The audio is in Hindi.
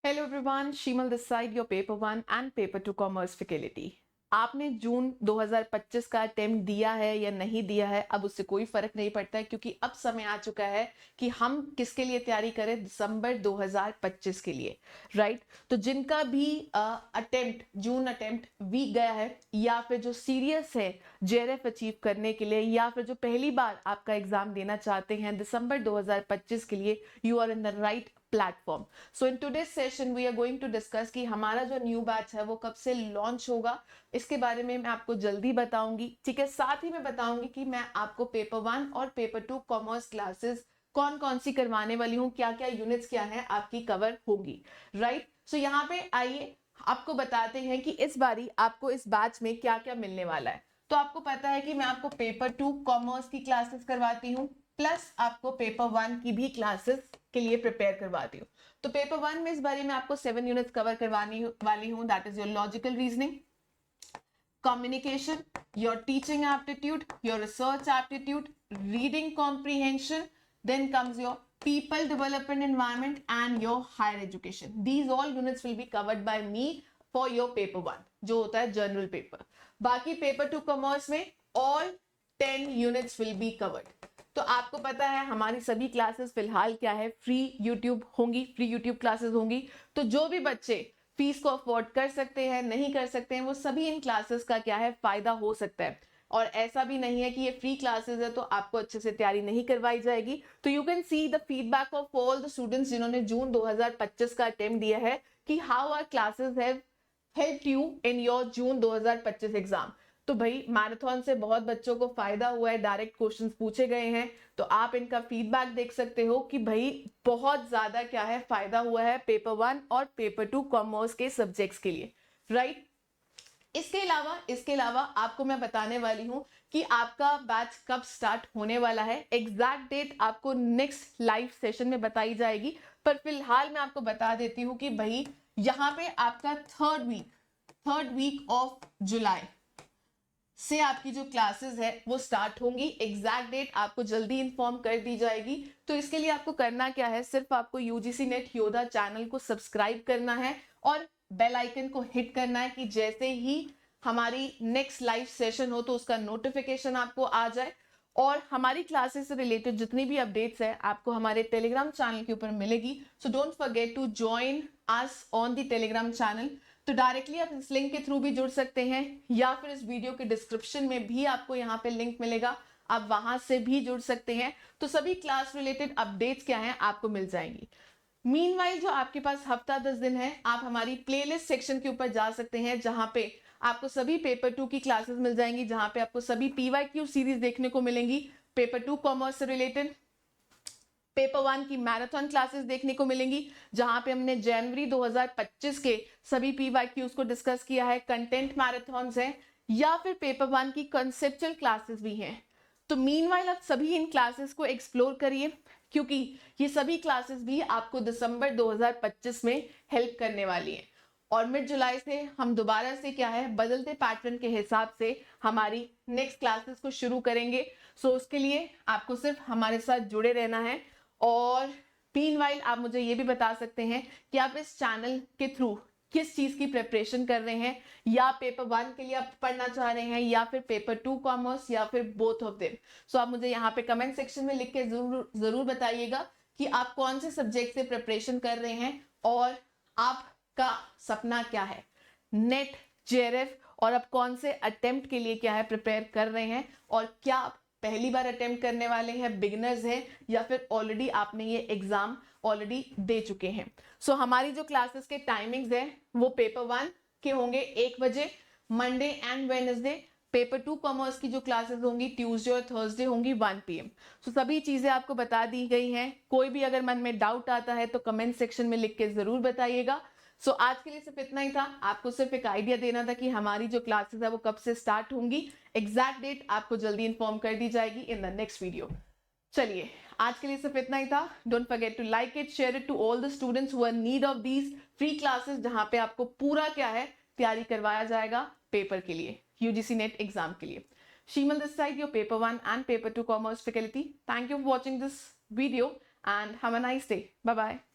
Hello everyone, Shimal this side, your paper 1 and paper 2 commerce faculty. आपने जून 2025 का अटेम्प्ट दिया है या नहीं दिया है, अब उससे कोई फर्क नहीं पड़ता है क्योंकि अब समय आ चुका है कि हम किसके लिए तैयारी करें, दिसंबर 2025 के लिए, राइट। तो जिनका भी अटेम्प्ट जून अटेम्प्ट वीक गया है या फिर जो सीरियस है जेआरएफ अचीव करने के लिए या फिर जो पहली बार आपका एग्जाम देना चाहते हैं दिसंबर 2025 के लिए, you are in the right platform. So in today's session we are going to discuss कि हमारा जो न्यू बैच है वो कब से लॉन्च होगा, इसके बारे में मैं आपको जल्दी बताऊंगी, ठीक है। साथ ही मैं बताऊंगी कि मैं आपको पेपर 1 और पेपर 2 कॉमर्स क्लासेस कौन कौन सी करवाने वाली हूँ, क्या क्या यूनिट्स क्या है आपकी कवर होगी, राइट। सो यहाँ पे आइए आपको बताते हैं कि इस बारी आपको इस बैच में क्या क्या मिलने वाला है। तो आपको पता है कि मैं आपको पेपर 2 कॉमर्स की क्लासेस करवाती हूँ प्लस आपको पेपर 1 की भी क्लासेस के लिए प्रिपेयर करवाती हूँ। तो पेपर 1 में इस बारे में आपको 7 यूनिट्स कवर करवानी वाली हूँ, that is your logical reasoning, communication, your teaching aptitude, your research aptitude, reading comprehension, then comes your people development environment and your higher education. These all units will be covered by me for your paper 1 जो होता है जनरल पेपर। बाकी पेपर 2 कॉमर्स में all 10 units will be covered। तो आपको पता है हमारी सभी क्लासेस फिलहाल क्या है, फ्री यूट्यूब होंगी, फ्री यूट्यूब क्लासेस होंगी। तो जो भी बच्चे फीस को अफोर्ड कर सकते हैं, नहीं कर सकते हैं, वो सभी इन क्लासेस का क्या है फायदा हो सकता है। और ऐसा भी नहीं है कि ये फ्री क्लासेस है तो आपको अच्छे से तैयारी नहीं करवाई जाएगी। तो you can see the feedback of all the students जिन्होंने जून 2025 का अटेम्प्ट दिया है कि how our classes have helped you in your June 2025 exam. तो भाई मैराथन से बहुत बच्चों को फायदा हुआ है, डायरेक्ट क्वेश्चंस पूछे गए हैं, तो आप इनका फीडबैक देख सकते हो कि भाई बहुत ज्यादा क्या है फायदा हुआ है पेपर 1 और पेपर 2 कॉमर्स के सब्जेक्ट्स के लिए, राइट। इसके अलावा आपको मैं बताने वाली हूं कि आपका बैच कब स्टार्ट होने वाला है। एग्जैक्ट डेट आपको नेक्स्ट लाइव सेशन में बताई जाएगी, पर फिलहाल मैं आपको बता देती हूं कि भाई यहाँ पे आपका थर्ड वीक ऑफ जुलाई से आपकी जो क्लासेस है वो स्टार्ट होंगी। एग्जैक्ट डेट आपको जल्दी इन्फॉर्म कर दी जाएगी। तो इसके लिए आपको करना क्या है, सिर्फ आपको यूजीसी नेट योद्धा चैनल को सब्सक्राइब करना है और बेल आइकन को हिट करना है कि जैसे ही हमारी नेक्स्ट लाइव सेशन हो तो उसका नोटिफिकेशन आपको आ जाए। और हमारी क्लासेस से रिलेटेड जितनी भी अपडेट्स है आपको हमारे टेलीग्राम चैनल के ऊपर मिलेगी। So don't forget to join us on the Telegram channel. तो डायरेक्टली आप इस लिंक के थ्रू भी जुड़ सकते हैं या फिर इस वीडियो के डिस्क्रिप्शन में भी आपको यहाँ पे लिंक मिलेगा, आप वहां से भी जुड़ सकते हैं। तो सभी क्लास रिलेटेड अपडेट्स क्या हैं आपको मिल जाएंगी। मीनवाइल जो आपके पास हफ्ता 10 दिन है, आप हमारी प्लेलिस्ट सेक्शन के ऊपर जा सकते हैं जहां पे आपको सभी पेपर 2 की क्लासेस मिल जाएंगी, जहां पे आपको सभी पीवाईक्यू सीरीज देखने को मिलेंगी, पेपर 2 कॉमर्स से रिलेटेड पेपर 1 की मैराथन क्लासेस देखने को मिलेंगी, जहां पे हमने जनवरी 2025 के सभी पीवाईक्यूज को डिस्कस किया है, कंटेंट मैराथन्स हैं या फिर पेपर 1 की कंसेप्चुअल क्लासेस भी हैं। तो मीनवाइल आप सभी इन क्लासेस को एक्सप्लोर करिए क्योंकि ये सभी क्लासेस भी आपको दिसंबर 2025 में हेल्प करने वाली हैं। और मिड जुलाई से हम दोबारा से क्या है बदलते पैटर्न के हिसाब से हमारी नेक्स्ट क्लासेस को शुरू करेंगे। सो उसके लिए आपको सिर्फ हमारे साथ जुड़े रहना है। और मीनवाइल आप मुझे ये भी बता सकते हैं कि आप इस चैनल के थ्रू किस चीज की प्रिपरेशन कर रहे हैं, या पेपर 1 के लिए आप पढ़ना चाह रहे हैं या फिर पेपर 2 कॉमर्स या फिर बोथ ऑफ देम। सो आप मुझे यहाँ पे कमेंट सेक्शन में लिख के जरूर बताइएगा कि आप कौन से सब्जेक्ट से प्रिपरेशन कर रहे हैं और आपका सपना क्या है नेट जेआरएफ, और आप कौन से अटेम्प्ट के लिए क्या है प्रिपेयर कर रहे हैं, और क्या आप पहली बार अटेम्प्ट करने वाले हैं, बिगिनर्स हैं, या फिर ऑलरेडी आपने ये एग्जाम ऑलरेडी दे चुके हैं। सो हमारी जो क्लासेस के टाइमिंग्स है वो पेपर 1 के होंगे 1 बजे Monday and Wednesday, paper 2 commerce की जो क्लासेस होंगी ट्यूसडे और थर्सडे होंगी 1 PM। सो सभी चीजें आपको बता दी गई हैं। कोई भी अगर मन में डाउट आता है तो कमेंट सेक्शन में लिख के जरूर बताइएगा। सो आज के लिए सिर्फ इतना ही था, आपको सिर्फ एक आइडिया देना था कि हमारी जो क्लासेस है वो कब से स्टार्ट होंगी। एग्जैक्ट डेट आपको जल्दी इन्फॉर्म कर दी जाएगी इन द नेक्स्ट वीडियो। चलिए आज के लिए सिर्फ इतना ही था। Don't forget to like it, share it to all the students who are need of these free classes, जहां पे आपको पूरा क्या है तैयारी करवाया जाएगा पेपर के लिए, यूजीसी नेट एग्जाम के लिए। शीमल this side, your paper 1 and paper 2 commerce faculty. Thank you for watching this video and have a nice day. Bye bye.